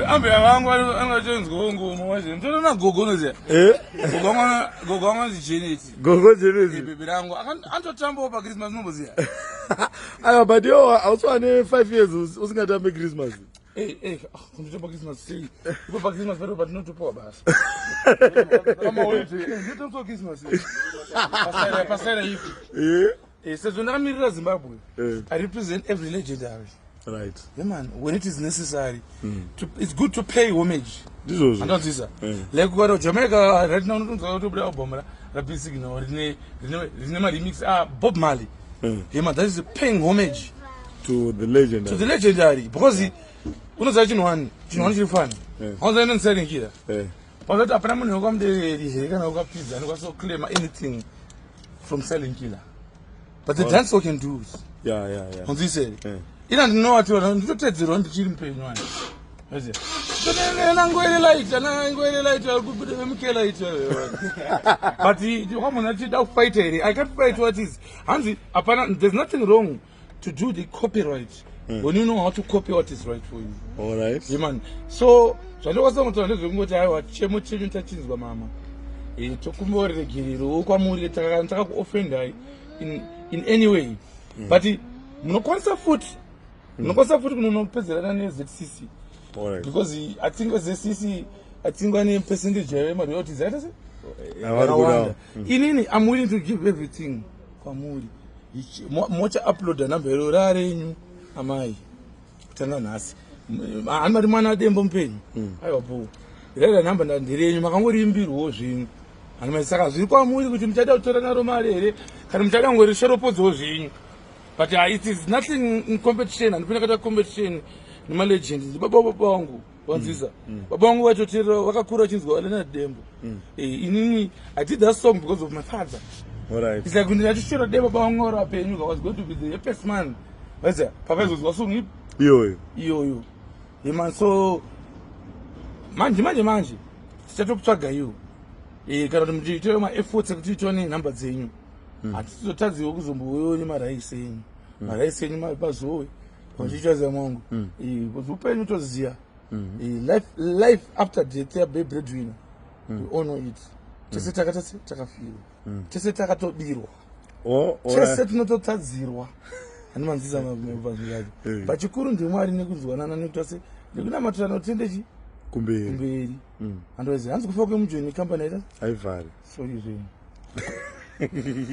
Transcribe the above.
Ambe wangu angachenzi ngoma waje. Mtolo na gogono zia. Gogonga zijeneti. Gogo jeneti. Bibi langu antotamba opa Christmas nombo zia. Aya but yo also ane 5 years usingatambe Christmas. Kumtopa Christmas sei. Kupa Christmas but not to poor bas. Kama wewe ndio to Christmas. Pasera hivi. Sezona mirira Zimbabwe. I represent every legendary. Right. Yeah, man. When it is necessary, it's good to pay homage. This was. I don't see that. Like what Jamaica right now, don't go to the album. Rapid signal. Rene remix. Bob Marley. Yeah, man. That is paying homage To the legendary. To the legendary because uno za Chinwani chifani. Onza ino selling here. But that apana muni ukam de kana uka pizza. Nuka so claim anything from selling killer. But the dance we can do. Yeah. On this say. Ina ndino watu nditotedzerwa ndichiri mpenyu wani. Yazi. Tona ngoele light akubude vemukela light. But you come on to fight it. I can't fight what is. Hanzi apana there's nothing wrong to do the copyright. When you know how to copy what is right for you. All right. Yeah, man. So ndinokwasa mutanda zvingoti aiwa chemo chenyu tachinzwa mama. Tokumborere giriro kwamuri takaka kuoffendai in any way. But munokwanisa futi kunonopedzerana neZCC. Alright. Because I think ZCC ane percentage yemari yoti zaita se. Inini I'm willing to give everything kwamuri. Mocha upload number rare yenyu amai. Kutanga nasi. Anmari mwana dembo mpenyu. Aiwa po. Rare number ndandirenyu makangori imbirwo zvinhu. Anmai saka zviri kwamuri kuti muchada kutora naro mari here kana muchada ngori sheropodzo zvinhu. But it is nothing in competition. And when I competition, my legend, Baba Bongo, Wanziza. Baba Bongo, I told you, Wakakura Chingo, Elena Dembo. I did that song because of my father. All right. It's like when I just showed a Deva Bongo, I was going to be the apex man. What's that? Papa was also me. Yo. Yeah, man, so. Manji. Set up Chaga, you. Can my efforts to teach on number zero. Atitotazi okuzomboyo ni maraisi yenyu mapazowe konchichaza mwangu upenyu toziya life after death ya breadwinner we honor it tese takafirwa tese takatobirwa tese tinototadzirwa anomanzisa mabvazi pachikuru ndimwari nekuzwanana nekutase nekunamatirana kutendechi kumberi andozi hanzi kufa kwemujoni company ita aivhari so izveni